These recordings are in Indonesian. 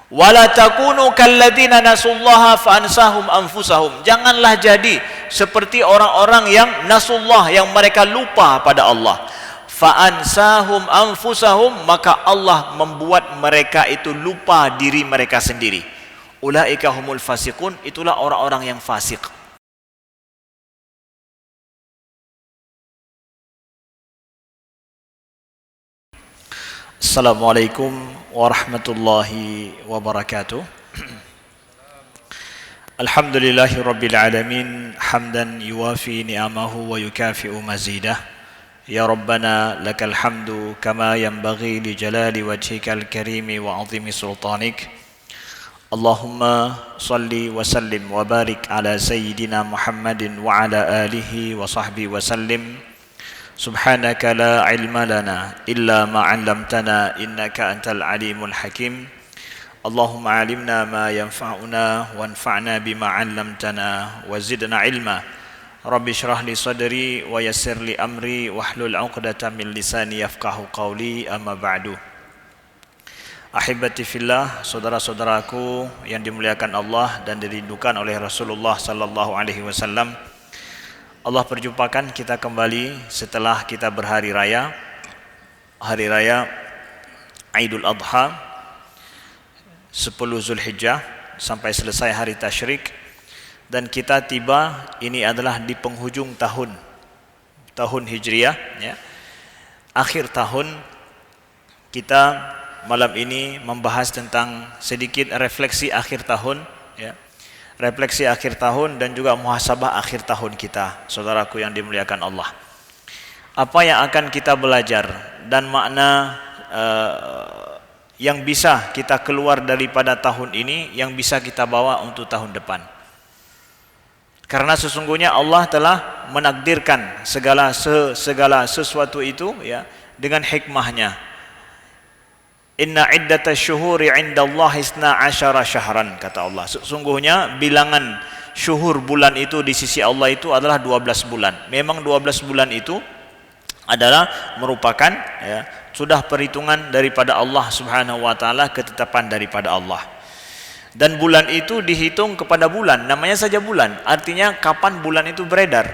Wala takunu kalladzina nasullaha faansahum anfusahum. Janganlah jadi seperti orang-orang yang nasullah, yang mereka lupa pada Allah. Faansahum anfusahum, maka Allah membuat mereka itu lupa diri mereka sendiri. Ulaika humul fasiqun, itulah orang-orang yang fasik. Assalamualaikum warahmatullahi wabarakatuh. Alhamdulillahi rabbil alamin, hamdan yuwafi ni'amahu wa yukafi'u mazidah. Ya Rabbana lakal hamdu kama yanbaghi li jalali wajhikal karimi wa azimi sultanik. Allahumma salli wa sallim wa barik ala sayyidina Muhammadin wa ala alihi wa sahbihi wa sallim. Subhanaka la ilma lana illa ma 'allamtana innaka antal alimul hakim. Allahumma 'allimna ma yanfa'una wanfa'na bima 'allamtana wa zidna ilma. Rabbi shrah li sadri wa yassir li amri wahlul 'uqdatam min lisani yafqahu qawli, amma ba'du. Ahibati fillah, saudara-saudaraku yang dimuliakan Allah dan dirindukan oleh Rasulullah sallallahu alaihi wasallam. Allah perjumpakan kita kembali setelah kita berhari raya, hari raya Idul Adha 10 Zulhijjah sampai selesai hari tasyrik, dan kita tiba, ini adalah di penghujung tahun Hijriah, ya. Akhir tahun. Kita malam ini membahas tentang sedikit refleksi akhir tahun, ya. Refleksi akhir tahun dan juga muhasabah akhir tahun kita, saudaraku yang dimuliakan Allah. Apa yang akan kita belajar dan makna yang bisa kita keluar daripada tahun ini, yang bisa kita bawa untuk tahun depan. Karena sesungguhnya Allah telah menakdirkan segala sesuatu itu, ya, dengan hikmahnya. Inna iddatash syuhuri 'indallahi 12 syahran, kata Allah. Sesungguhnya bilangan syuhur bulan itu di sisi Allah itu adalah 12 bulan. Memang 12 bulan itu adalah merupakan, ya, sudah perhitungan daripada Allah Subhanahu wa taala, ketetapan daripada Allah. Dan bulan itu dihitung kepada bulan, namanya saja bulan. Artinya kapan bulan itu beredar,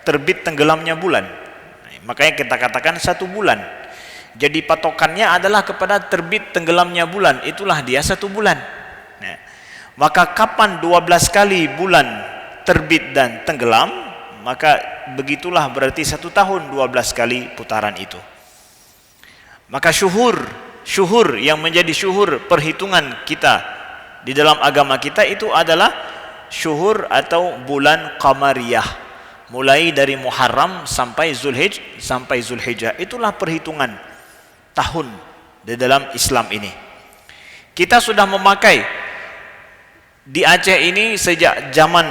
terbit tenggelamnya bulan. Makanya kita katakan 1 bulan. Jadi patokannya adalah kepada terbit tenggelamnya bulan, itulah dia 1 bulan. Nah, maka kapan 12 kali bulan terbit dan tenggelam, maka begitulah berarti 1 tahun 12 kali putaran itu. Maka syuhur yang menjadi syuhur perhitungan kita di dalam agama kita itu adalah syuhur atau bulan qamariyah. Mulai dari Muharram sampai Zulhijjah, itulah perhitungan tahun di dalam Islam ini. Kita sudah memakai di Aceh ini sejak zaman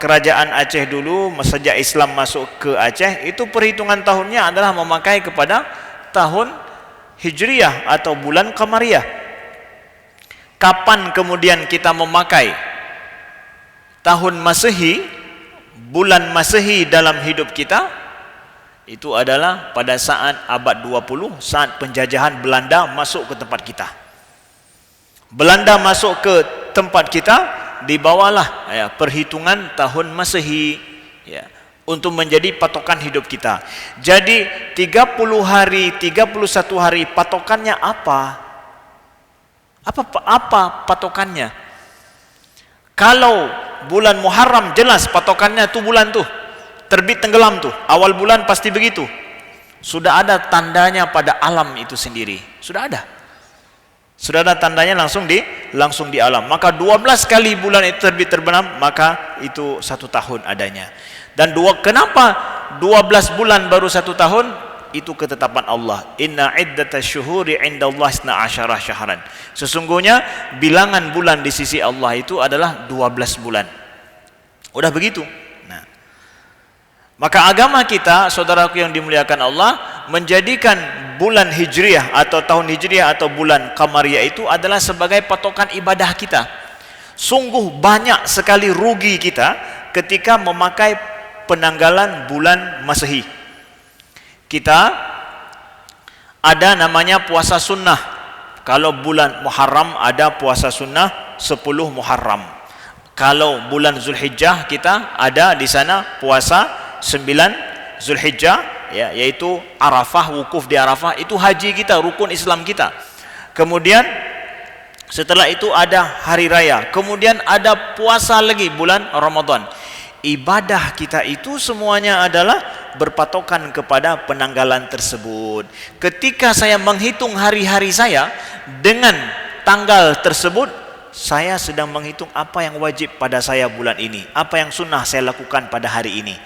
kerajaan Aceh dulu, sejak Islam masuk ke Aceh, itu perhitungan tahunnya adalah memakai kepada tahun Hijriyah atau bulan Qamariyah. Kapan kemudian kita memakai tahun Masehi, bulan Masehi dalam hidup kita? Itu adalah pada saat abad 20, saat penjajahan Belanda masuk ke tempat kita. Belanda masuk ke tempat kita, dibawalah, ya, perhitungan tahun Masehi, ya, untuk menjadi patokan hidup kita. Jadi 30 hari, 31 hari, patokannya apa? Apa patokannya? Kalau bulan Muharram jelas patokannya tuh bulan tuh terbit tenggelam tuh, awal bulan pasti begitu. Sudah ada tandanya pada alam itu sendiri. Sudah ada tandanya langsung di alam. Maka 12 kali bulan itu terbit terbenam, maka itu 1 tahun adanya. Dan kenapa 12 bulan baru 1 tahun? Itu ketetapan Allah. Inna iddatash syuhuri 'indallahi 12 syahran. Sesungguhnya bilangan bulan di sisi Allah itu adalah 12 bulan. Udah begitu. Maka agama kita, saudaraku yang dimuliakan Allah, menjadikan bulan Hijriah atau tahun Hijriah atau bulan Qamariyah itu adalah sebagai patokan ibadah kita. Sungguh banyak sekali rugi kita ketika memakai penanggalan bulan Masehi. Kita ada namanya puasa sunnah. Kalau bulan Muharram ada puasa sunnah 10 Muharram. Kalau bulan Zulhijjah kita ada di sana puasa 9 Zulhijjah, ya, yaitu Arafah, wukuf di Arafah, itu haji kita, rukun Islam kita. Kemudian setelah itu ada hari raya, kemudian ada puasa lagi bulan Ramadan. Ibadah kita itu semuanya adalah berpatokan kepada penanggalan tersebut. Ketika saya menghitung hari-hari saya dengan tanggal tersebut, saya sedang menghitung apa yang wajib pada saya bulan ini, apa yang sunnah saya lakukan pada hari ini.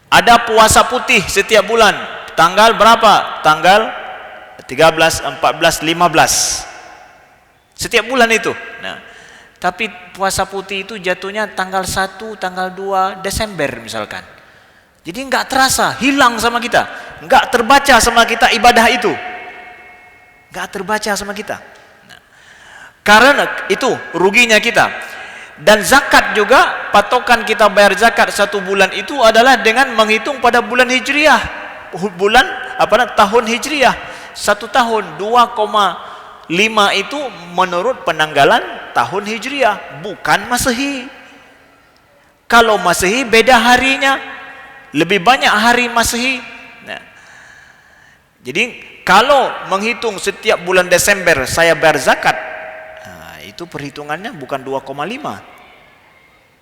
Ada puasa putih setiap bulan, tanggal berapa? Tanggal 13, 14, 15 setiap bulan itu. Nah, tapi puasa putih itu jatuhnya tanggal 1, tanggal 2 Desember misalkan. Jadi enggak terasa, hilang sama kita. Enggak terbaca sama kita ibadah itu. Enggak terbaca sama kita. Nah, karena itu ruginya kita. Dan zakat juga, patokan kita bayar zakat satu bulan itu adalah dengan menghitung pada bulan Hijriah. Bulan tahun Hijriah. Satu tahun 2,5 itu menurut penanggalan tahun Hijriah, bukan Masehi. Kalau Masehi beda harinya, lebih banyak hari Masehi. Nah, jadi kalau menghitung setiap bulan Desember saya bayar zakat, nah, itu perhitungannya bukan 2,5,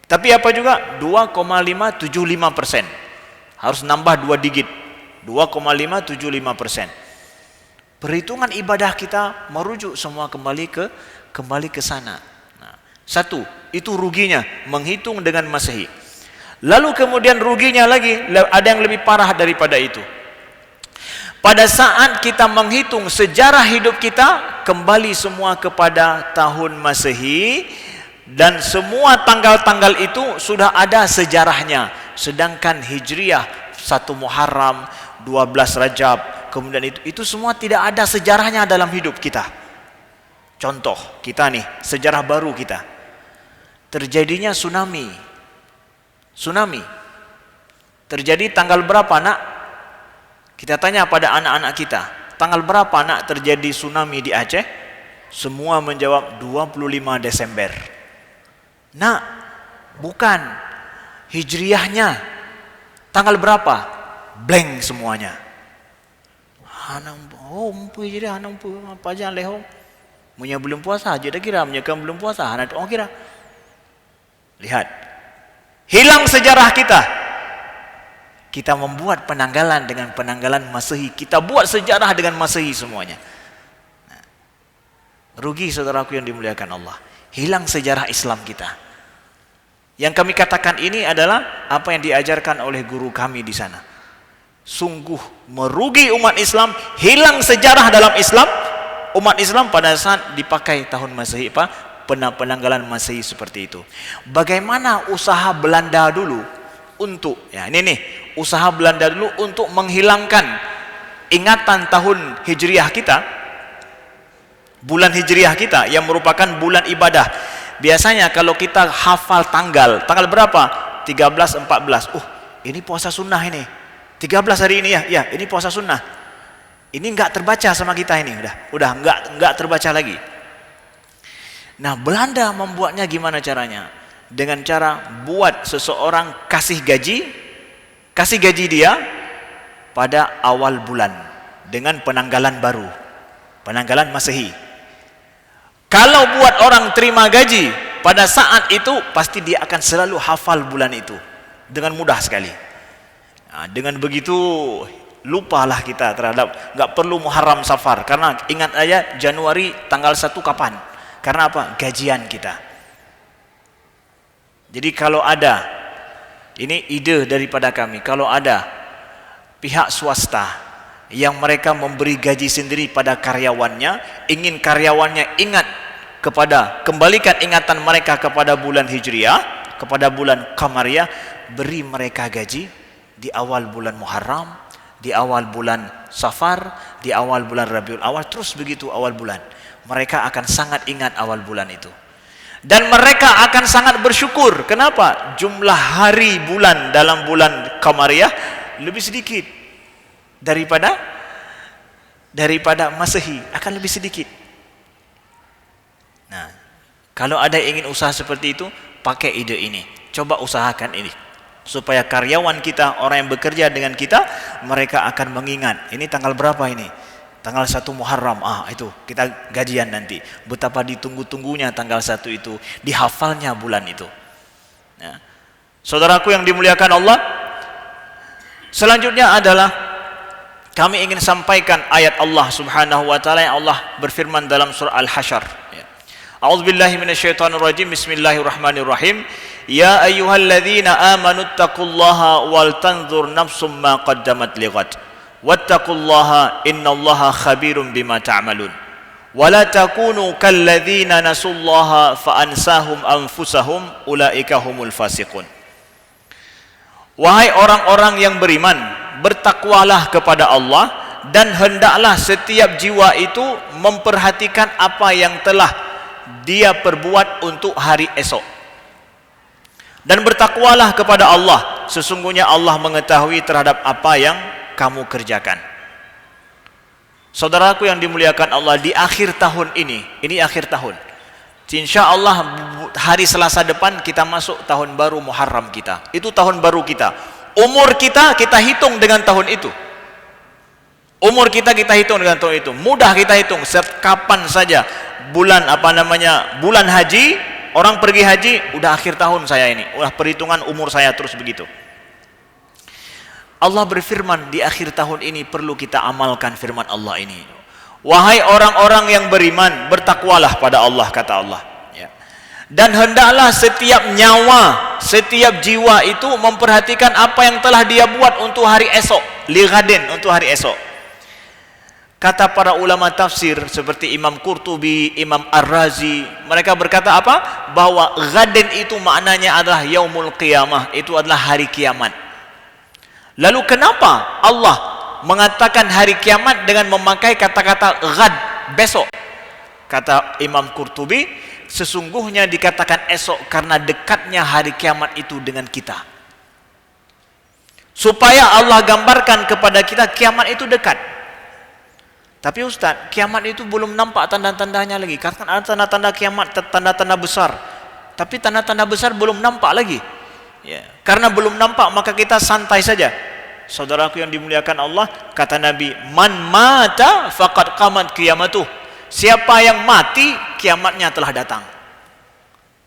tapi apa juga 2,575%. Harus nambah 2 digit, 2,575%. Perhitungan ibadah kita merujuk semua kembali ke sana. Nah, satu, itu ruginya menghitung dengan Masehi. Lalu kemudian ruginya lagi ada yang lebih parah daripada itu. Pada saat kita menghitung sejarah hidup kita, kembali semua kepada tahun Masehi, dan semua tanggal-tanggal itu sudah ada sejarahnya. Sedangkan Hijriah 1 Muharram, 12 Rajab, kemudian itu semua tidak ada sejarahnya dalam hidup kita. Contoh kita nih, sejarah baru kita. Terjadinya tsunami. Terjadi tanggal berapa, Nak? Kita tanya pada anak-anak kita, tanggal berapa, Nak, terjadi tsunami di Aceh? Semua menjawab 25 Desember. Nak, bukan. Hijriahnya tanggal berapa? Blank semuanya. Hijriah apa aja lehong. Punya belum puasa aja dah kira, punya kan belum puasa, anak orang kira. Lihat, hilang sejarah kita. Kita membuat penanggalan dengan penanggalan Masehi. Kita buat sejarah dengan Masehi semuanya. Nah, rugi saudaraku yang dimuliakan Allah. Hilang sejarah Islam kita. Yang kami katakan ini adalah apa yang diajarkan oleh guru kami di sana. Sungguh merugi umat Islam, hilang sejarah dalam Islam. Umat Islam pada saat dipakai tahun Masehi, penanggalan Masehi seperti itu. Bagaimana usaha Belanda dulu untuk, ya ini nih, usaha Belanda dulu untuk menghilangkan ingatan tahun Hijriah kita, bulan Hijriah kita yang merupakan bulan ibadah. Biasanya kalau kita hafal tanggal berapa? 13, 14. Ini puasa sunnah ini. 13 hari ini ya, ini puasa sunnah. Ini enggak terbaca sama kita ini, udah enggak terbaca lagi. Nah, Belanda membuatnya gimana caranya? Dengan cara buat seseorang kasih gaji dia pada awal bulan dengan penanggalan baru, penanggalan Masehi. Kalau buat orang terima gaji pada saat itu, pasti dia akan selalu hafal bulan itu dengan mudah sekali. Nah, dengan begitu lupalah kita terhadap, nggak perlu Muharram Safar, karena ingat aja Januari tanggal 1 kapan? Karena apa? Gajian kita. Jadi kalau ada, ini ide daripada kami, kalau ada pihak swasta yang mereka memberi gaji sendiri pada karyawannya, ingin karyawannya ingat kembalikan ingatan mereka kepada bulan Hijriah, kepada bulan Qamariyah, beri mereka gaji di awal bulan Muharram, di awal bulan Safar, di awal bulan Rabiul Awal, terus begitu awal bulan. Mereka akan sangat ingat awal bulan itu. Dan mereka akan sangat bersyukur. Kenapa? Jumlah hari bulan dalam bulan Qamariyah lebih sedikit daripada Masehi, akan lebih sedikit. Kalau ada yang ingin usaha seperti itu, pakai ide ini. Coba usahakan ini. Supaya karyawan kita, orang yang bekerja dengan kita, mereka akan mengingat, ini tanggal berapa ini? Tanggal 1 Muharram, itu kita gajian nanti. Betapa ditunggu-tunggunya tanggal 1 itu, dihafalnya bulan itu. Ya. Saudaraku yang dimuliakan Allah, selanjutnya adalah kami ingin sampaikan ayat Allah Subhanahu wa taala yang Allah berfirman dalam surah Al-Hasyr. Ya. A'udzubillahi minasyaitonirrajim. Bismillahirrahmanirrahim. Ya ayyuhalladzina amanu taqullaha wal tanzur nafsum ma qaddamat lighad. Wattaqullaha innallaha khabirum bima ta'malun. Wa la takunu kalladzina nasullaha fa ansahum anfusahum ulaika humul fasiqun. Wahai orang-orang yang beriman, bertakwalah kepada Allah dan hendaklah setiap jiwa itu memperhatikan apa yang telah dia perbuat untuk hari esok. Dan bertakwalah kepada Allah, sesungguhnya Allah mengetahui terhadap apa yang kamu kerjakan. Saudaraku yang dimuliakan Allah, di akhir tahun ini akhir tahun. Insya Allah hari Selasa depan kita masuk tahun baru Muharram kita. Itu tahun baru kita. Umur kita hitung dengan tahun itu. Umur kita hitung dengan tahun itu. Mudah kita hitung. Kapan saja bulan bulan haji, orang pergi haji, udah akhir tahun saya ini. Udah perhitungan umur saya terus begitu. Allah berfirman di akhir tahun ini perlu kita amalkan firman Allah ini. Wahai orang-orang yang beriman, bertakwalah pada Allah, kata Allah. Ya. Dan hendaklah setiap nyawa, setiap jiwa itu memperhatikan apa yang telah dia buat untuk hari esok. Lighadin, untuk hari esok. Kata para ulama tafsir seperti Imam Qurtubi, Imam Ar-Razi, mereka berkata apa? Bahwa ghadin itu maknanya adalah yaumul qiyamah, itu adalah hari kiamat. Lalu kenapa Allah mengatakan hari kiamat dengan memakai kata-kata ghad, besok? Kata Imam Qurtubi, sesungguhnya dikatakan esok karena dekatnya hari kiamat itu dengan kita. Supaya Allah gambarkan kepada kita kiamat itu dekat. Tapi Ustaz, kiamat itu belum nampak tanda-tandanya lagi. Karena ada tanda-tanda kiamat, tanda-tanda besar. Tapi tanda-tanda besar belum nampak lagi. Ya, karena belum nampak maka kita santai saja. Saudaraku yang dimuliakan Allah, kata Nabi, man mata faqad qamat qiyamatuh. Siapa yang mati, kiamatnya telah datang.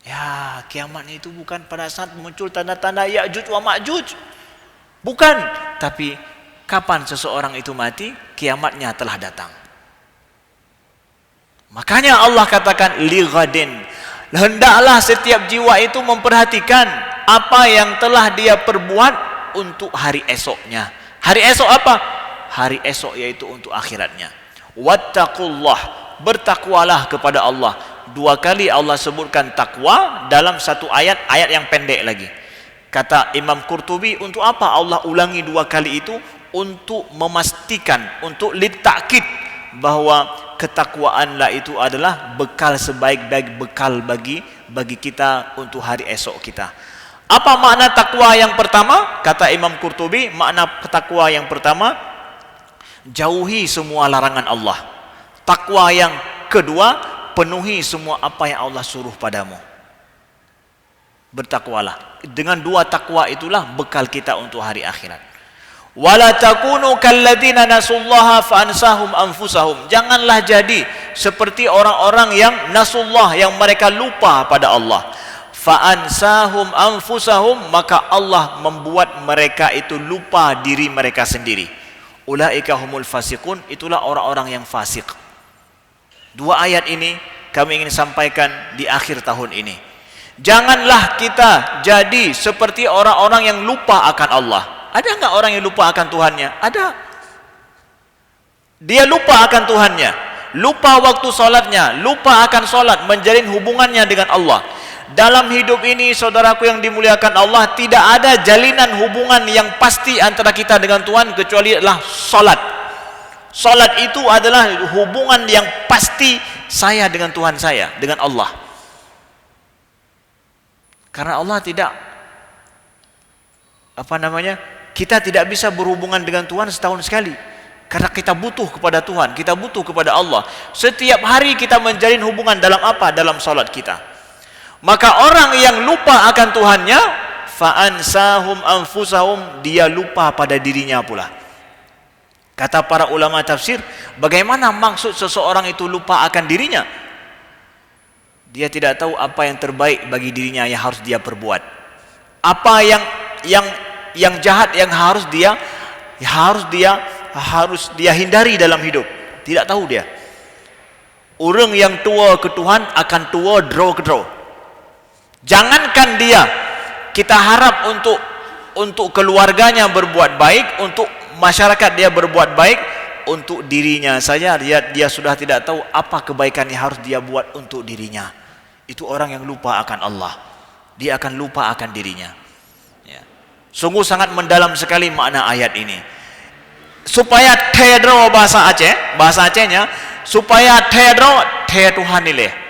Ya, kiamatnya itu bukan pada saat muncul tanda-tanda Ya'juj wa Ma'juj. Bukan, tapi kapan seseorang itu mati, kiamatnya telah datang. Makanya Allah katakan li ghadin. Hendaklah setiap jiwa itu memperhatikan apa yang telah dia perbuat untuk hari esoknya. Hari esok apa? Hari esok yaitu untuk akhiratnya. Wattaqullah, bertakwalah kepada Allah. 2 kali Allah sebutkan takwa dalam satu ayat yang pendek lagi. Kata Imam Qurtubi, untuk apa Allah ulangi 2 kali itu? Untuk memastikan, untuk litakid bahwa ketakwaanlah itu adalah bekal sebaik-baik bekal bagi kita untuk hari esok kita. Apa makna takwa yang pertama? Kata Imam Qurtubi, makna takwa yang pertama, jauhi semua larangan Allah. Takwa yang kedua, penuhi semua apa yang Allah suruh padamu. Bertakwalah. Dengan 2 takwa itulah bekal kita untuk hari akhirat. Wala takunu kalladzina nasullaha fa ansahum anfusahum. Janganlah jadi seperti orang-orang yang nasullah, yang mereka lupa pada Allah. Fa'ansahum anfusahum, maka Allah membuat mereka itu lupa diri mereka sendiri. Ulaika humul fasiqun, itulah orang-orang yang fasik. 2 ayat ini kami ingin sampaikan di akhir tahun ini. Janganlah kita jadi seperti orang-orang yang lupa akan Allah. Ada enggak orang yang lupa akan Tuhannya? Ada. Dia lupa akan Tuhannya, lupa waktu sholatnya, lupa akan sholat, menjalin hubungannya dengan Allah. Dalam hidup ini, saudaraku yang dimuliakan Allah, tidak ada jalinan hubungan yang pasti antara kita dengan Tuhan kecuali adalah salat. Salat itu adalah hubungan yang pasti saya dengan Tuhan saya, dengan Allah. Karena Allah tidak kita tidak bisa berhubungan dengan Tuhan setahun sekali. Karena kita butuh kepada Tuhan, kita butuh kepada Allah. Setiap hari kita menjalin hubungan dalam apa? Dalam salat kita. Maka orang yang lupa akan Tuhannya, fa'ansahum anfusahum, dia lupa pada dirinya pula. Kata para ulama tafsir, bagaimana maksud seseorang itu lupa akan dirinya? Dia tidak tahu apa yang terbaik bagi dirinya yang harus dia perbuat. Apa yang jahat yang harus dia hindari dalam hidup. Tidak tahu dia. Orang yang tua ke Tuhan akan tua draw ke draw. Jangankan dia, kita harap untuk keluarganya berbuat baik, untuk masyarakat dia berbuat baik, untuk dirinya saja dia sudah tidak tahu apa kebaikan yang harus dia buat untuk dirinya. Itu orang yang lupa akan Allah. Dia akan lupa akan dirinya. Ya. Sungguh sangat mendalam sekali makna ayat ini. Supaya tedro bahasa Acehnya, supaya tedro Tuhan nilai.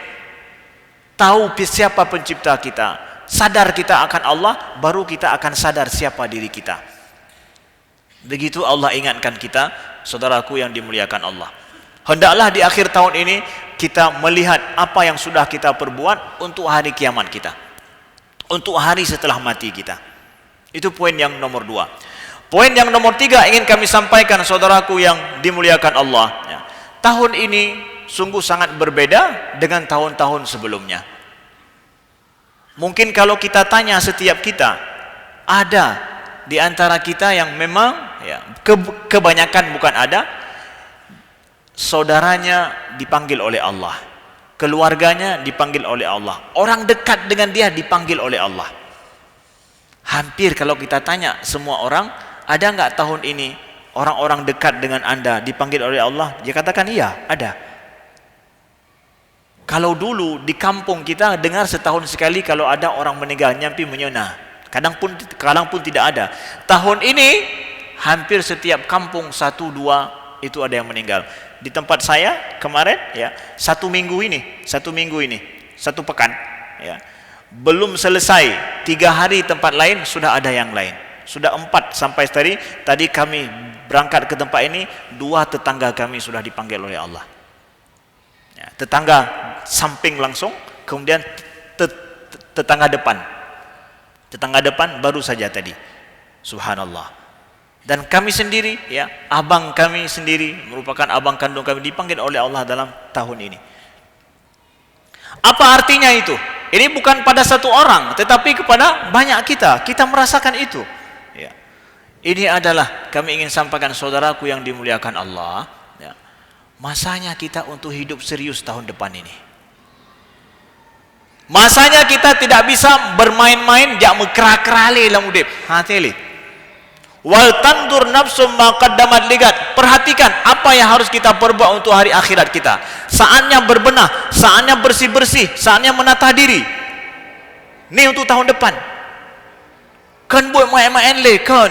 Tahu siapa pencipta kita, sadar kita akan Allah, baru kita akan sadar siapa diri kita. Begitu Allah ingatkan kita, saudaraku yang dimuliakan Allah. Hendaklah di akhir tahun ini kita melihat apa yang sudah kita perbuat untuk hari kiamat kita, untuk hari setelah mati kita. Itu poin yang nomor 2. Poin yang nomor 3 ingin kami sampaikan, saudaraku yang dimuliakan Allah. Ya. Tahun ini sungguh sangat berbeda dengan tahun-tahun sebelumnya. Mungkin kalau kita tanya setiap kita, ada di antara kita yang memang ya, kebanyakan bukan ada, saudaranya dipanggil oleh Allah, keluarganya dipanggil oleh Allah, orang dekat dengan dia dipanggil oleh Allah. Hampir kalau kita tanya semua orang, ada enggak tahun ini orang-orang dekat dengan Anda dipanggil oleh Allah? Dia katakan iya, ada. Kalau dulu di kampung kita dengar setahun sekali kalau ada orang meninggal nyampi menyena. Kadang pun tidak ada. Tahun ini hampir setiap kampung 1-2 itu ada yang meninggal. Di tempat saya kemarin ya, satu minggu ini, satu pekan ya. Belum selesai 3 hari tempat lain sudah ada yang lain. Sudah 4 sampai tadi kami berangkat ke tempat ini, 2 tetangga kami sudah dipanggil oleh Allah. Ya, tetangga samping langsung, kemudian tetangga depan baru saja tadi. Subhanallah. Dan kami sendiri ya, abang kami sendiri merupakan abang kandung kami dipanggil oleh Allah dalam tahun ini. Apa artinya itu? Ini bukan pada satu orang, tetapi kepada banyak kita merasakan itu ya. Ini adalah kami ingin sampaikan, saudaraku yang dimuliakan Allah ya. Masanya kita untuk hidup serius tahun depan ini. Masanya kita tidak bisa bermain-main, jak mekra-kerale dalam hidup. Hati-hati. Wal tandur nafsum ma qaddamat ligat. Perhatikan apa yang harus kita perbuat untuk hari akhirat kita. Saatnya berbenah, saatnya bersih-bersih, saatnya menata diri. Ini untuk tahun depan. Kan buat main-main le kan.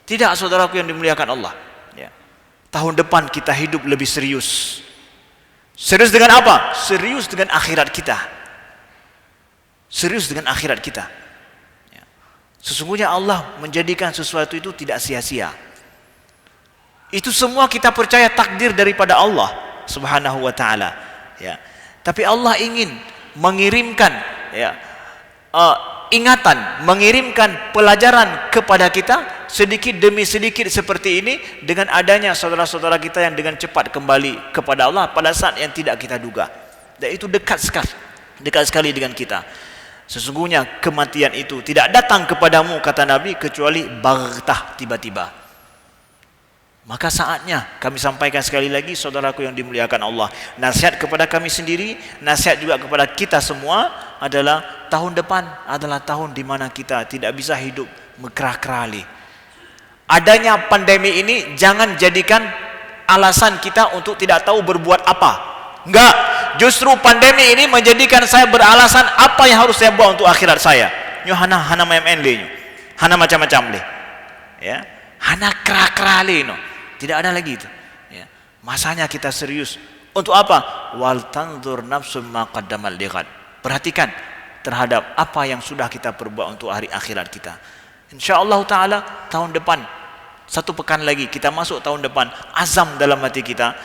Tidak, saudaraku yang dimuliakan Allah. Ya. Tahun depan kita hidup lebih serius. Serius dengan apa? Serius dengan akhirat kita. Serius dengan akhirat kita. Ya. Sesungguhnya Allah menjadikan sesuatu itu tidak sia-sia. Itu semua kita percaya takdir daripada Allah Subhanahu wa taala. Ya. Tapi Allah ingin mengirimkan ya, ingatan, mengirimkan pelajaran kepada kita sedikit demi sedikit seperti ini, dengan adanya saudara-saudara kita yang dengan cepat kembali kepada Allah pada saat yang tidak kita duga. Dan itu dekat sekali dengan kita. Sesungguhnya kematian itu tidak datang kepadamu, kata Nabi, kecuali baghtah, tiba-tiba. Maka saatnya kami sampaikan sekali lagi, saudaraku yang dimuliakan Allah, nasihat kepada kami sendiri, nasihat juga kepada kita semua adalah tahun depan adalah tahun di mana kita tidak bisa hidup mekrah-kerali. Adanya pandemi ini jangan jadikan alasan kita untuk tidak tahu berbuat apa. Enggak, justru pandemi ini menjadikan saya beralasan apa yang harus saya buat untuk akhirat saya. Nyo hana main-main le nyo. Hana macam-macam le. Ya, hana krah-krah le no. Tidak ada lagi itu. Ya. Masanya kita serius. Untuk apa? Wal tanzur nafsum ma qaddamal lighad. Perhatikan terhadap apa yang sudah kita perbuat untuk hari akhirat kita. InsyaAllah ta'ala tahun depan, 1 pekan lagi kita masuk tahun depan. Azam dalam hati kita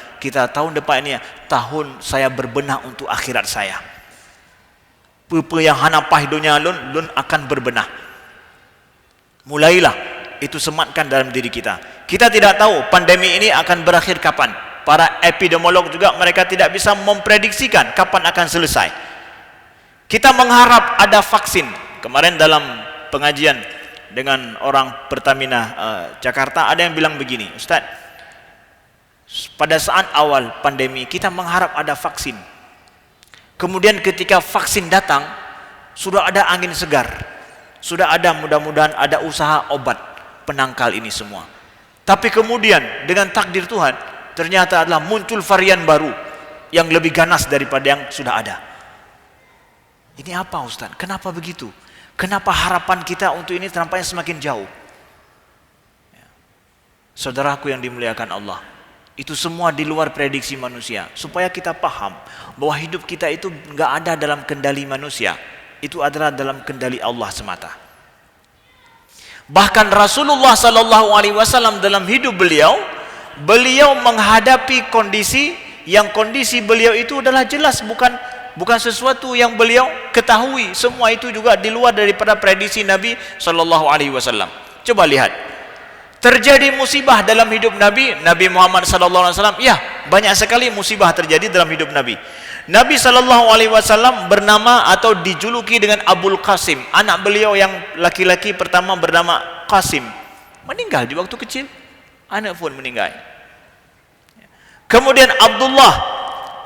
tahun depan ini tahun saya berbenah untuk akhirat saya. Apa yang hanapah dunia lun akan berbenah. Mulailah itu sematkan dalam diri kita. Kita tidak tahu pandemi ini akan berakhir kapan. Para epidemiolog juga mereka tidak bisa memprediksikan kapan akan selesai. Kita mengharap ada vaksin. Kemarin dalam pengajian dengan orang Pertamina Jakarta ada yang bilang begini, Ustaz, pada saat awal pandemi kita mengharap ada vaksin. Kemudian ketika vaksin datang, sudah ada angin segar. Sudah ada, mudah-mudahan ada usaha obat penangkal ini semua. Tapi kemudian dengan takdir Tuhan, ternyata adalah muncul varian baru yang lebih ganas daripada yang sudah ada. Ini apa Ustaz? Kenapa begitu? Kenapa harapan kita untuk ini tampaknya semakin jauh? Saudaraku yang dimuliakan Allah, itu semua di luar prediksi manusia. Supaya kita paham bahwa hidup kita itu enggak ada dalam kendali manusia. Itu adalah dalam kendali Allah semata. Bahkan Rasulullah SAW dalam hidup beliau menghadapi kondisi yang kondisi beliau itu adalah jelas bukan sesuatu yang beliau ketahui. Semua itu juga di luar daripada prediksi Nabi SAW. Coba lihat, terjadi musibah dalam hidup Nabi Muhammad SAW. Ya, banyak sekali musibah terjadi dalam hidup Nabi. Nabi SAW bernama atau dijuluki dengan Abul Qasim. Anak beliau yang laki-laki pertama bernama Qasim meninggal di waktu kecil. Anak pun meninggal. Kemudian Abdullah,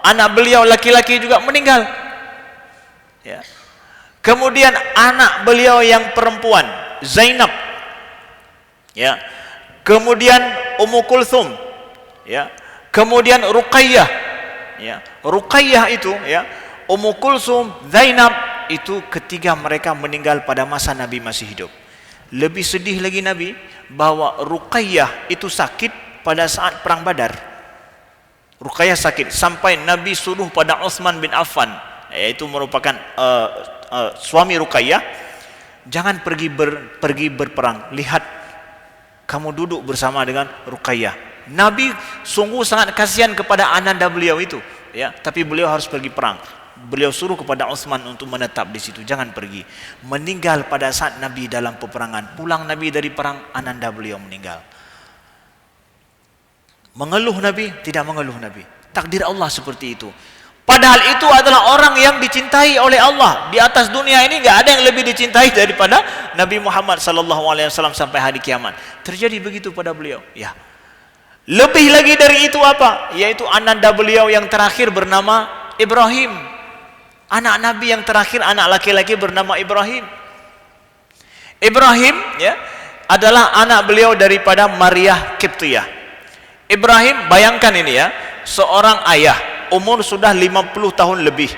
anak beliau laki-laki juga meninggal. Ya. Kemudian anak beliau yang perempuan Zainab. Ya. Kemudian Ummu Kulthum. Ya. Kemudian Ruqayyah. Ya, Ruqayyah itu, ya, Ummu Kulsum, Zainab, itu ketiga mereka meninggal pada masa Nabi masih hidup. Lebih sedih lagi Nabi bahwa Ruqayyah itu sakit pada saat perang Badar. Ruqayyah sakit sampai Nabi suruh pada Utsman bin Affan, yaitu merupakan suami Ruqayyah, jangan pergi berperang. Lihat, kamu duduk bersama dengan Ruqayyah. Nabi sungguh sangat kasihan kepada ananda beliau itu, ya, tapi beliau harus pergi perang. Beliau suruh kepada Utsman untuk menetap di situ, jangan pergi. Meninggal pada saat Nabi dalam peperangan. Pulang Nabi dari perang, ananda beliau meninggal. Mengeluh Nabi? Tidak mengeluh Nabi. Takdir Allah seperti itu. Padahal itu adalah orang yang dicintai oleh Allah. Di atas dunia ini enggak ada yang lebih dicintai daripada Nabi Muhammad SAW sampai hari kiamat. Terjadi begitu pada beliau. Ya. Lebih lagi dari itu apa? Yaitu ananda beliau yang terakhir bernama Ibrahim. Anak Nabi yang terakhir, anak laki-laki bernama Ibrahim. Ibrahim, ya, adalah anak beliau daripada Maryah Qibtiyah. Ibrahim, bayangkan ini ya, seorang ayah, umur sudah 50 tahun lebih,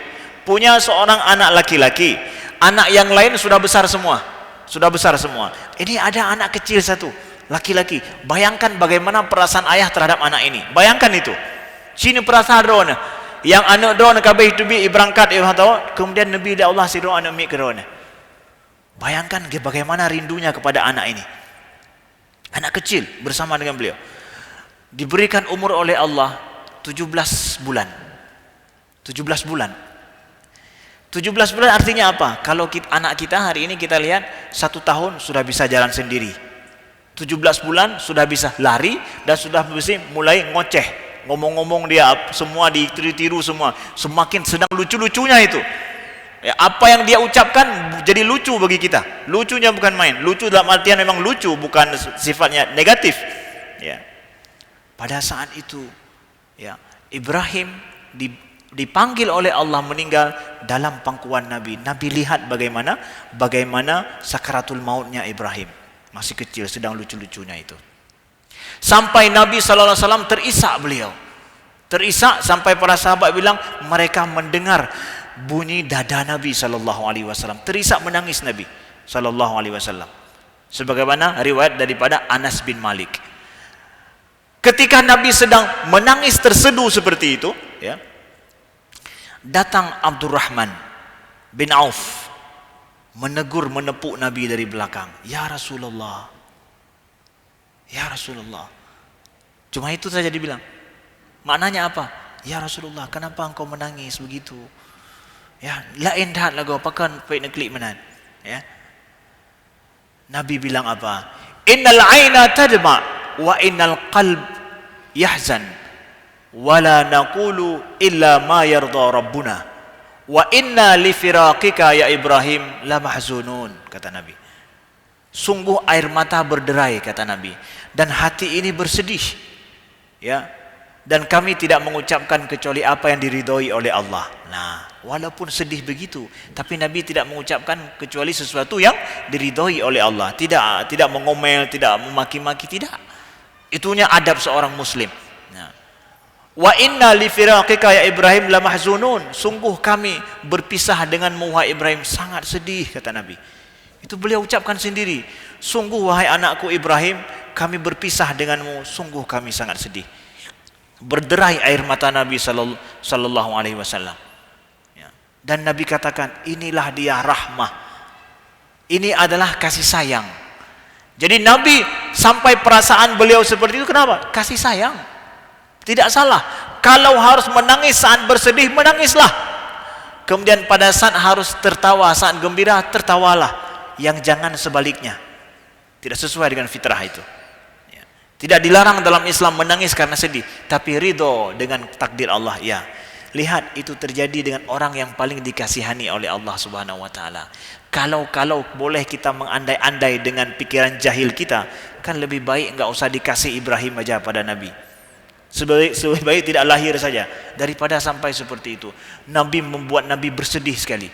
punya seorang anak laki-laki. Anak yang lain sudah besar semua. Sudah besar semua. Ini ada anak kecil satu, laki-laki. Bayangkan bagaimana perasaan ayah terhadap anak ini. Bayangkan itu. Sini perasaan drone. Yang anak drone kabeh itu bi berangkat kemudian Nabi Allah siru anak mi drone. Bayangkan bagaimana rindunya kepada anak ini. Anak kecil bersama dengan beliau. Diberikan umur oleh Allah 17 bulan. 17 bulan. 17 bulan artinya apa? Kalau anak kita hari ini kita lihat 1 tahun sudah bisa jalan sendiri. 17 bulan sudah bisa lari dan sudah bisa mulai ngoceh. Ngomong-ngomong dia semua ditiru-tiru semua. Semakin sedang lucu-lucunya itu. Ya, apa yang dia ucapkan jadi lucu bagi kita. Lucunya bukan main. Lucu dalam artian memang lucu, bukan sifatnya negatif. Ya. Pada saat itu, ya, Ibrahim dipanggil oleh Allah meninggal dalam pangkuan Nabi. Nabi lihat bagaimana sakaratul mautnya Ibrahim. Masih kecil, sedang lucu-lucunya itu. Sampai Nabi SAW terisak beliau. Terisak sampai para sahabat bilang mereka mendengar bunyi dada Nabi SAW. Terisak menangis Nabi SAW. Sebagaimana riwayat daripada Anas bin Malik. Ketika Nabi sedang menangis terseduh seperti itu, ya, datang Abdurrahman bin Auf menepuk Nabi dari belakang. Ya Rasulullah, ya Rasulullah. Cuma itu saja dibilang. Maknanya apa? Ya Rasulullah, kenapa engkau menangis begitu? Ya, lain dah lagu apakan pait nak klik menan. Ya. Nabi bilang apa? Innal aina tadma wa innal qalb yahzan wala naqulu illa ma yarda rabbuna wa inna li firaqika ya Ibrahim la mahzunun, kata Nabi. Sungguh air mata berderai, kata Nabi, dan hati ini bersedih. Ya. Dan kami tidak mengucapkan kecuali apa yang diridhoi oleh Allah. Nah, walaupun sedih begitu, tapi Nabi tidak mengucapkan kecuali sesuatu yang diridhoi oleh Allah. Tidak mengomel, tidak memaki-maki, tidak. Itunya adab seorang muslim. Nah. Wa inna li firaqika ya Ibrahim la mahzunun. Sungguh kami berpisah denganmu wahai Ibrahim sangat sedih, kata Nabi. Itu beliau ucapkan sendiri. Sungguh wahai anakku Ibrahim, kami berpisah denganmu, sungguh kami sangat sedih. Berderai air mata Nabi sallallahu alaihi wasallam. Ya. Dan Nabi katakan, inilah dia rahmah. Ini adalah kasih sayang. Jadi Nabi sampai perasaan beliau seperti itu, kenapa? Kasih sayang. Tidak salah. Kalau harus menangis saat bersedih, menangislah. Kemudian pada saat harus tertawa, saat gembira, tertawalah. Yang jangan sebaliknya. Tidak sesuai dengan fitrah itu. Tidak dilarang dalam Islam menangis karena sedih, tapi ridho dengan takdir Allah. Ya, lihat itu terjadi dengan orang yang paling dikasihani oleh Allah Subhanahu Wa Taala. Kalau boleh kita mengandai-andai dengan pikiran jahil kita, kan lebih baik enggak usah dikasih Ibrahim aja pada Nabi. Lebih baik tidak lahir saja daripada sampai seperti itu. Nabi membuat Nabi bersedih sekali.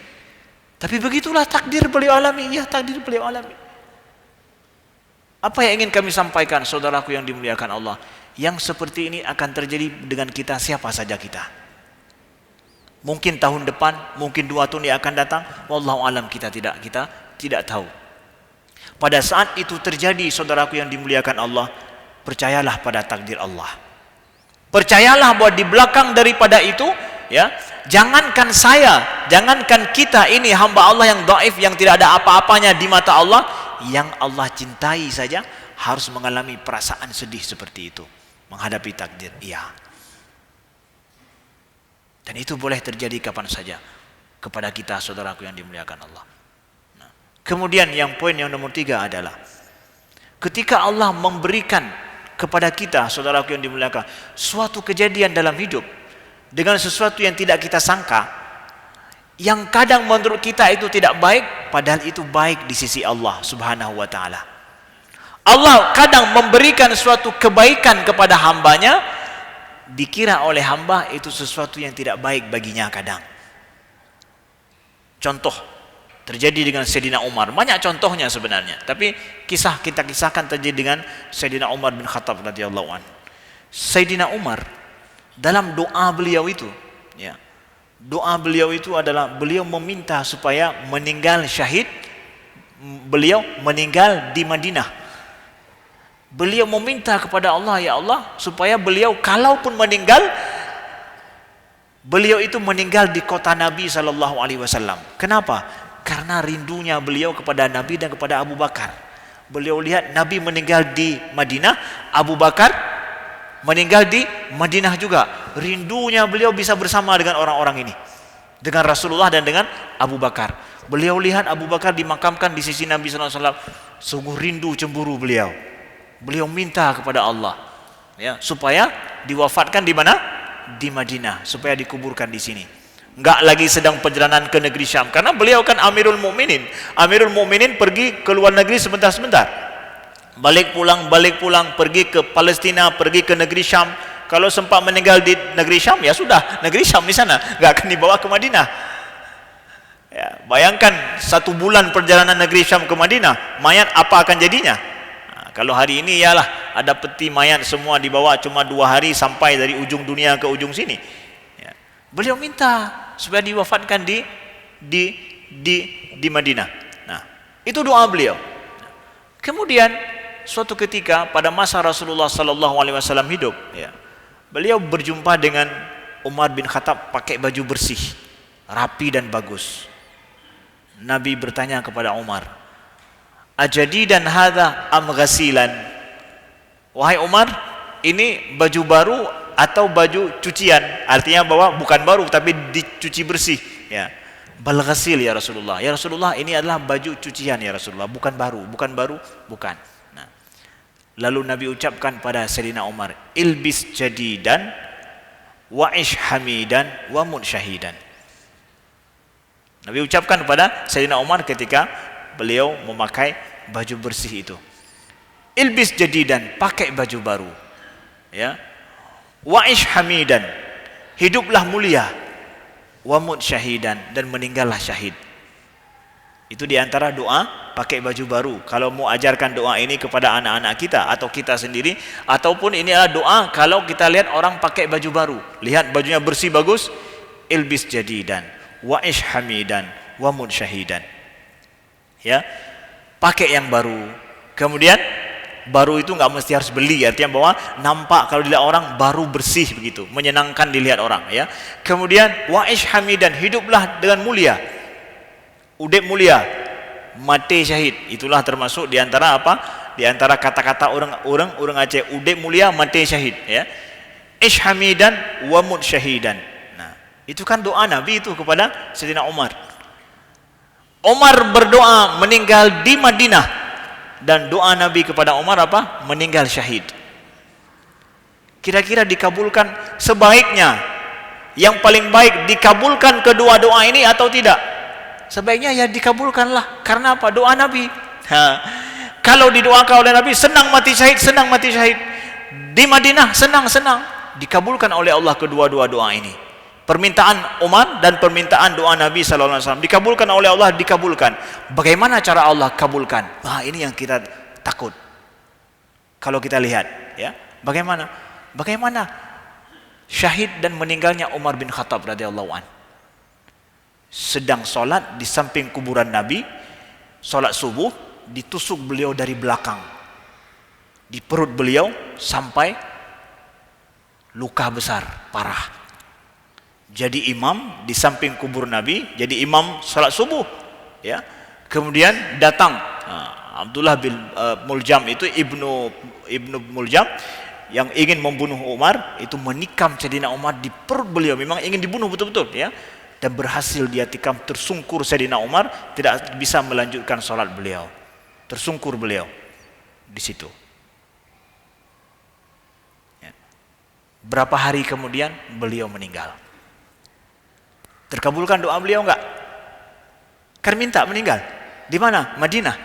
Tapi begitulah takdir beliau alami. Ya, takdir beliau alami. Apa yang ingin kami sampaikan, saudaraku yang dimuliakan Allah? Yang seperti ini akan terjadi dengan kita, siapa saja kita. Mungkin tahun depan, mungkin 2 tahun yang akan datang, wallahu alam, kita tidak tahu. Pada saat itu terjadi, saudaraku yang dimuliakan Allah, percayalah pada takdir Allah. Percayalah bahwa di belakang daripada itu, ya, jangankan saya, jangankan kita ini hamba Allah yang dhaif, yang tidak ada apa-apanya di mata Allah, yang Allah cintai saja harus mengalami perasaan sedih seperti itu menghadapi takdir. Iya. Dan itu boleh terjadi kapan saja kepada kita, saudaraku yang dimuliakan Allah. Nah, kemudian yang poin yang nomor 3 adalah ketika Allah memberikan kepada kita, saudaraku yang dimuliakan, suatu kejadian dalam hidup dengan sesuatu yang tidak kita sangka, yang kadang menurut kita itu tidak baik, padahal itu baik di sisi Allah Subhanahu Wa Taala. Allah kadang memberikan suatu kebaikan kepada hambanya, dikira oleh hamba itu sesuatu yang tidak baik baginya kadang. Contoh terjadi dengan Sayyidina Umar. Banyak contohnya sebenarnya, tapi kita kisahkan terjadi dengan Sayyidina Umar bin Khattab radhiyallahu anhu. Sayyidina Umar dalam doa beliau itu, ya, doa beliau itu adalah beliau meminta supaya meninggal syahid, beliau meninggal di Madinah. Beliau meminta kepada Allah, ya Allah, supaya beliau kalaupun meninggal, beliau itu meninggal di kota Nabi sallallahu alaihi wasallam. Kenapa? Karena rindunya beliau kepada Nabi dan kepada Abu Bakar. Beliau lihat Nabi meninggal di Madinah, Abu Bakar meninggal di Madinah juga. Rindunya beliau bisa bersama dengan orang-orang ini, dengan Rasulullah dan dengan Abu Bakar. Beliau lihat Abu Bakar dimakamkan di sisi Nabi SAW. Sungguh rindu, cemburu beliau. Beliau minta kepada Allah, ya, supaya diwafatkan di mana? Di Madinah, supaya dikuburkan di sini. Enggak lagi sedang perjalanan ke negeri Syam, karena beliau kan Amirul Mukminin. Amirul Mukminin pergi ke luar negeri sebentar-sebentar, balik pulang, pergi ke Palestina, pergi ke negeri Syam. Kalau sempat meninggal di negeri Syam, ya sudah, negeri Syam di sana, enggak akan dibawa ke Madinah. Ya, bayangkan 1 bulan perjalanan negeri Syam ke Madinah, mayat apa akan jadinya? Nah, kalau hari ini ialah ada peti mayat semua dibawa, cuma 2 hari sampai dari ujung dunia ke ujung sini. Ya. Beliau minta supaya diwafatkan di Madinah. Nah, itu doa beliau. Kemudian suatu ketika pada masa Rasulullah sallallahu alaihi wasallam hidup, ya, beliau berjumpa dengan Umar bin Khattab pakai baju bersih, rapi dan bagus. Nabi bertanya kepada Umar, "Ajadidan hadza am ghasilan?" Wahai Umar, ini baju baru atau baju cucian? Artinya bahwa bukan baru tapi dicuci bersih, ya. Bal ghasil ya Rasulullah. Ya Rasulullah, ini adalah baju cucian ya Rasulullah, bukan baru, bukan. Nah, lalu Nabi ucapkan pada Sayyidina Umar, ilbis jadidan wa ish hamidan wa mut syahidan. Nabi ucapkan kepada Sayyidina Umar ketika beliau memakai baju bersih itu. Ilbis jadidan, pakai baju baru. Ya. Wa ish hamidan, hiduplah mulia. Wa mut syahidan, dan meninggallah syahid. Itu diantara doa pakai baju baru. Kalau mau ajarkan doa ini kepada anak-anak kita atau kita sendiri, ataupun ini adalah doa kalau kita lihat orang pakai baju baru, lihat bajunya bersih bagus, ilbis jadidan wa ish hamidan wa mut syahidan. Ya, pakai yang baru. Kemudian baru itu nggak mesti harus beli, artinya bahwa nampak kalau dilihat orang baru bersih begitu, menyenangkan dilihat orang. Ya, kemudian wa ish hamidan, hiduplah dengan mulia, udip mulia, mati syahid. Itulah termasuk diantara apa? Diantara kata-kata orang Aceh, udip mulia, mati syahid. Ya, ish hamidan wa mut syahidan. Nah, itu kan doa Nabi itu kepada Sayyidina Umar. Umar berdoa meninggal di Madinah. Dan doa Nabi kepada Umar apa? Meninggal syahid. Kira-kira dikabulkan sebaiknya, yang paling baik dikabulkan kedua doa ini atau tidak? Sebaiknya ya dikabulkanlah. Karena apa? Doa Nabi. Kalau didoakan oleh Nabi, senang mati syahid, senang mati syahid. Di Madinah, senang-senang. Dikabulkan oleh Allah kedua-dua doa ini. Permintaan Umar dan permintaan doa Nabi SAW dikabulkan oleh Allah, dikabulkan. Bagaimana cara Allah kabulkan? Nah, ini yang kita takut. Kalau kita lihat, ya, bagaimana syahid dan meninggalnya Umar bin Khattab radhiyallahu an. Sedang sholat di samping kuburan Nabi, sholat subuh, ditusuk beliau dari belakang, di perut beliau sampai luka besar, parah. Jadi imam di samping kubur Nabi, jadi imam salat subuh, ya. Kemudian datang Abdullah bin Muljam, itu ibnu Muljam yang ingin membunuh Umar, itu menikam Sayyidina Umar di perut beliau, memang ingin dibunuh betul-betul, ya. Dan berhasil dia tikam, tersungkur Sayyidina Umar, tidak bisa melanjutkan salat beliau. Tersungkur beliau di situ. Ya. Berapa hari kemudian beliau meninggal. Terkabulkan doa beliau enggak? Kan minta meninggal. Di mana? Madinah.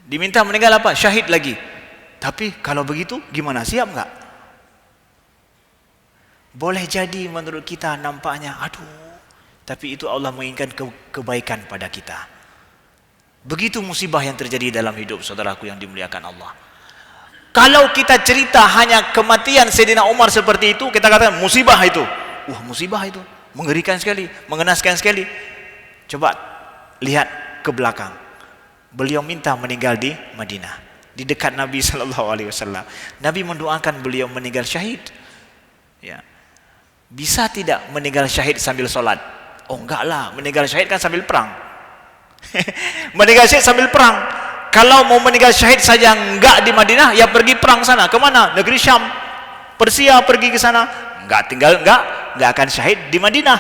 Diminta meninggal apa? Syahid lagi. Tapi kalau begitu gimana? Siap enggak? Boleh jadi menurut kita nampaknya, aduh, tapi itu Allah menginginkan kebaikan pada kita. Begitu musibah yang terjadi dalam hidup saudaraku yang dimuliakan Allah. Kalau kita cerita hanya kematian Sayyidina Umar seperti itu, kita katakan musibah itu. Wah, musibah itu. Mengerikan sekali, mengenaskan sekali. Coba lihat ke belakang. Beliau minta meninggal di Madinah, di dekat Nabi SAW. Nabi mendoakan beliau meninggal syahid. Ya. Bisa tidak meninggal syahid sambil sholat? Oh enggak lah, meninggal syahid kan sambil perang. Meninggal syahid sambil perang. Kalau mau meninggal syahid saja enggak di Madinah, ya pergi perang sana. Kemana? Negeri Syam, Persia, pergi ke sana. Enggak akan syahid di Madinah.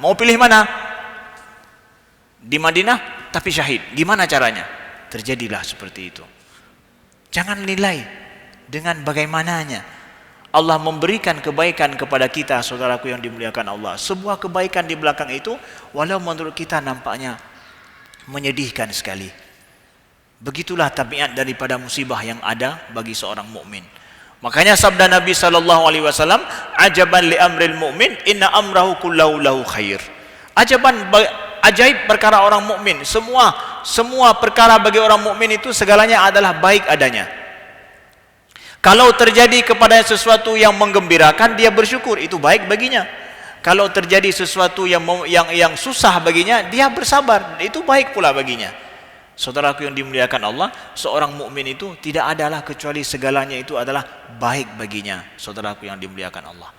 Mau pilih mana? Di Madinah tapi syahid. Gimana caranya? Terjadilah seperti itu. Jangan nilai dengan bagaimananya. Allah memberikan kebaikan kepada kita, saudaraku yang dimuliakan Allah. Sebuah kebaikan di belakang itu, walau menurut kita nampaknya menyedihkan sekali. Begitulah tabiat daripada musibah yang ada bagi seorang mukmin. Makanya sabda Nabi SAW, ajaban li amril mu'min, inna amrahu kullahu lahu khair. Ajaib perkara orang mukmin. Semua perkara bagi orang mukmin itu segalanya adalah baik adanya. Kalau terjadi kepada sesuatu yang menggembirakan, dia bersyukur, itu baik baginya. Kalau terjadi sesuatu yang susah baginya, dia bersabar, itu baik pula baginya. Saudaraku yang dimuliakan Allah, seorang mukmin itu tidak adalah kecuali segalanya itu adalah baik baginya. Saudaraku yang dimuliakan Allah,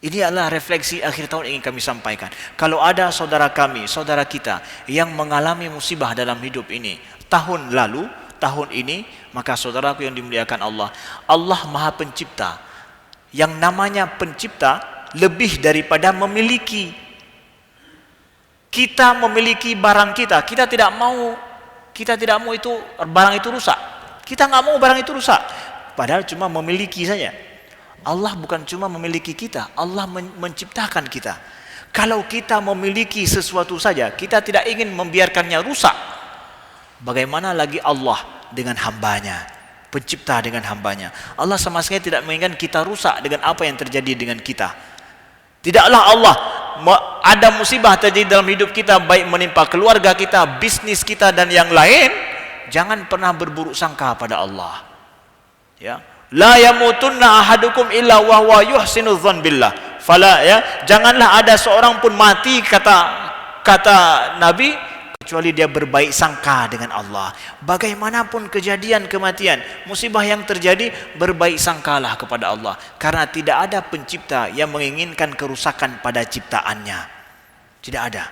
ini adalah refleksi akhir tahun ingin kami sampaikan. Kalau ada saudara kami, saudara kita yang mengalami musibah dalam hidup ini, tahun lalu, tahun ini, maka saudaraku yang dimuliakan Allah, Allah Maha Pencipta. Yang namanya pencipta lebih daripada memiliki. Kita memiliki barang kita, kita tidak mau itu barang itu rusak. Kita nggak mau barang itu rusak. Padahal cuma memiliki saja. Allah bukan cuma memiliki kita, Allah menciptakan kita. Kalau kita memiliki sesuatu saja, kita tidak ingin membiarkannya rusak. Bagaimana lagi Allah dengan hambanya, pencipta dengan hambanya. Allah sama sekali tidak menginginkan kita rusak dengan apa yang terjadi dengan kita. Tidaklah Allah ada musibah terjadi dalam hidup kita, baik menimpa keluarga kita, bisnis kita dan yang lain, jangan pernah berburuk sangka pada Allah. Ya, la yamutunna ahadukum illa wa huwa yuhsinu dzan billah. Fala, ya, janganlah ada seorang pun mati, kata Nabi, kecuali dia berbaik sangka dengan Allah. Bagaimanapun kejadian kematian, musibah yang terjadi, berbaik sangkalah kepada Allah. Karena tidak ada pencipta yang menginginkan kerusakan pada ciptaannya. Tidak ada.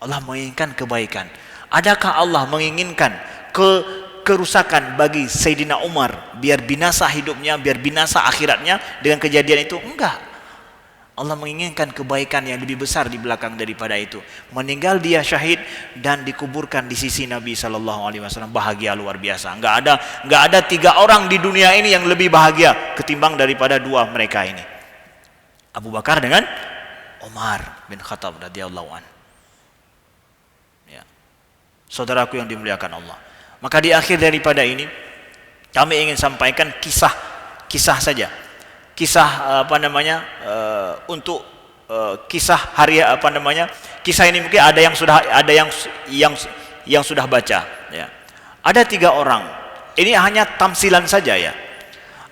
Allah menginginkan kebaikan. Adakah Allah menginginkan kerusakan bagi Sayyidina Umar, biar binasa hidupnya, biar binasa akhiratnya dengan kejadian itu? Enggak. Allah menginginkan kebaikan yang lebih besar di belakang daripada itu. Meninggal dia syahid dan dikuburkan di sisi Nabi SAW. Bahagia luar biasa. Enggak ada 3 orang di dunia ini yang lebih bahagia ketimbang daripada 2 mereka ini. Abu Bakar dengan Umar bin Khattab radhiyallahu an. Ya. Saudaraku yang dimuliakan Allah. Maka di akhir daripada ini kami ingin sampaikan kisah saja. Kisah untuk kisah hari kisah ini mungkin ada yang sudah baca, ya. Ada 3 orang. Ini hanya tamsilan saja, ya.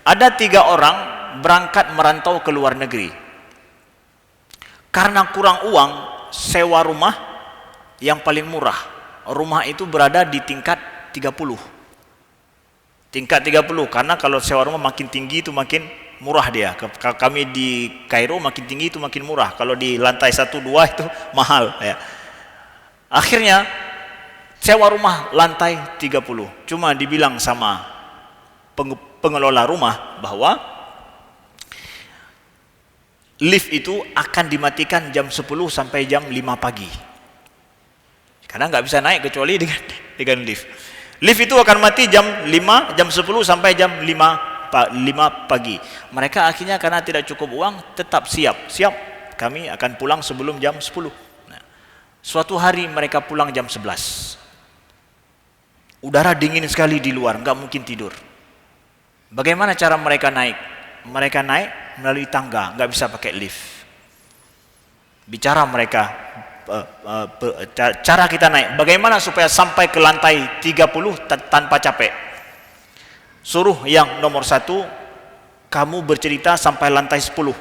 Ada 3 orang berangkat merantau ke luar negeri. Karena kurang uang, sewa rumah yang paling murah. Rumah itu berada di tingkat 30. Tingkat 30, karena kalau sewa rumah makin tinggi itu makin murah dia. Kami di Kairo makin tinggi itu makin murah. Kalau di lantai 1, 2 itu mahal, ya. Akhirnya sewa rumah lantai 30. Cuma dibilang sama pengelola rumah bahwa lift itu akan dimatikan jam 10 sampai jam 5 pagi. Karena nggak bisa naik kecuali dengan lift. Lift itu akan mati jam 10 sampai jam 5 pagi. Mereka akhirnya karena tidak cukup uang tetap siap, kami akan pulang sebelum jam 10. Nah, suatu hari mereka pulang jam 11. Udara dingin sekali di luar, nggak mungkin tidur. Bagaimana cara mereka naik? Mereka naik melalui tangga, nggak bisa pakai lift. Bicara mereka, cara kita naik, bagaimana supaya sampai ke lantai 30 tanpa capek? Suruh yang nomor 1, kamu bercerita sampai lantai 10.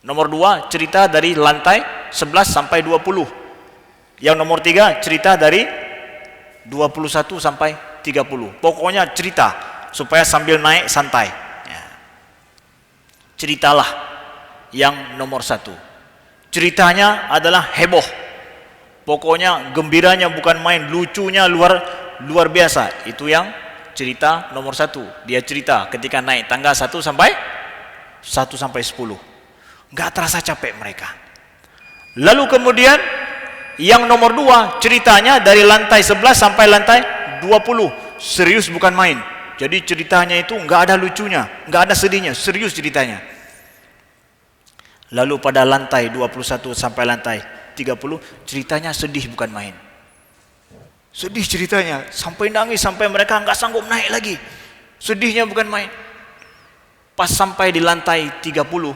Nomor 2, cerita dari lantai 11 sampai 20. Yang nomor 3, cerita dari 21 sampai 30. Pokoknya cerita, supaya sambil naik santai. Ya. Ceritalah yang nomor 1. Ceritanya adalah heboh. Pokoknya gembiranya bukan main, lucunya luar biasa. Itu yang cerita nomor 1. Dia cerita ketika naik tangga 1 sampai 10. Nggak terasa capek mereka. Lalu kemudian yang nomor 2, ceritanya dari lantai 11 sampai lantai 20. Serius bukan main. Jadi ceritanya itu nggak ada lucunya, nggak ada sedihnya, serius ceritanya. Lalu pada lantai 21 sampai lantai 30, ceritanya sedih bukan main. Sedih ceritanya, sampai nangis, sampai mereka nggak sanggup naik lagi. Sedihnya bukan main. Pas sampai di lantai 30,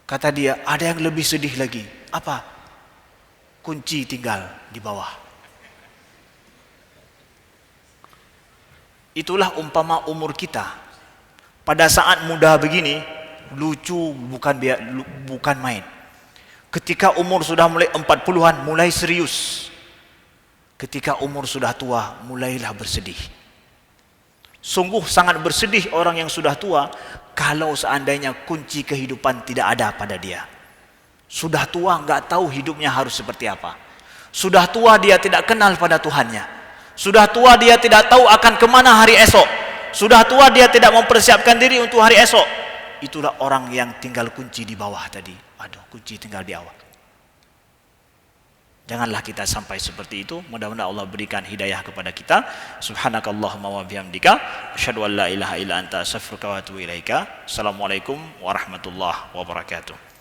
kata dia, ada yang lebih sedih lagi. Apa? Kunci tinggal di bawah. Itulah umpama umur kita. Pada saat muda begini, lucu bukan main. Ketika umur sudah mulai 40-an, mulai serius. Ketika umur sudah tua, mulailah bersedih. Sungguh sangat bersedih orang yang sudah tua kalau seandainya kunci kehidupan tidak ada pada dia. Sudah tua nggak tahu hidupnya harus seperti apa. Sudah tua dia tidak kenal pada Tuhannya. Sudah tua dia tidak tahu akan kemana hari esok. Sudah tua dia tidak mempersiapkan diri untuk hari esok. Itulah orang yang tinggal kunci di bawah tadi. Aduh, kunci tinggal di awal. Janganlah kita sampai seperti itu. Mudah-mudahan Allah berikan hidayah kepada kita. Subhanakallahumma wa bihamdika asyhadu an la ilaha illa anta astaghfiruka wa atubu ilaika. Assalamualaikum warahmatullahi wabarakatuh.